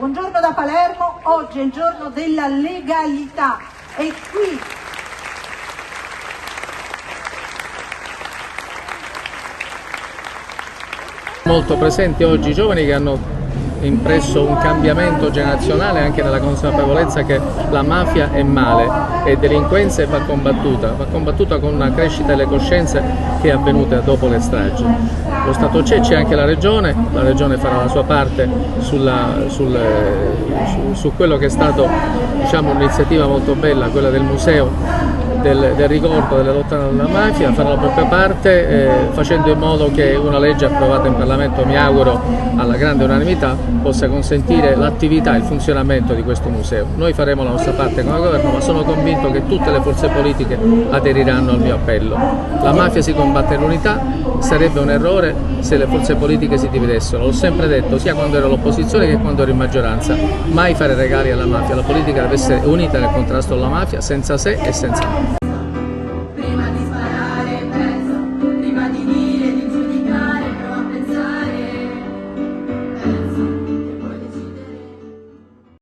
Buongiorno da Palermo, oggi è il giorno della legalità e qui molto presenti oggi i giovani che hanno impresso un cambiamento generazionale anche nella consapevolezza che la mafia è male e delinquenza e va combattuta con una crescita delle coscienze che è avvenuta dopo le stragi. Lo Stato c'è anche la Regione farà la sua parte su quello che è stato, diciamo, un'iniziativa molto bella, quella del museo del ricordo della lotta alla mafia, farà la propria parte facendo in modo che una legge approvata in Parlamento, mi auguro alla grande unanimità, possa consentire l'attività e il funzionamento di questo museo. Noi faremo la nostra parte come governo, ma sono convinto che tutte le forze politiche aderiranno al mio appello. La mafia si combatte in unità, sarebbe un errore se le forze politiche si dividessero. L'ho sempre detto, sia quando ero all'opposizione che quando ero in maggioranza, mai fare regali alla mafia. La politica deve essere unita nel contrasto alla mafia, senza se e senza no.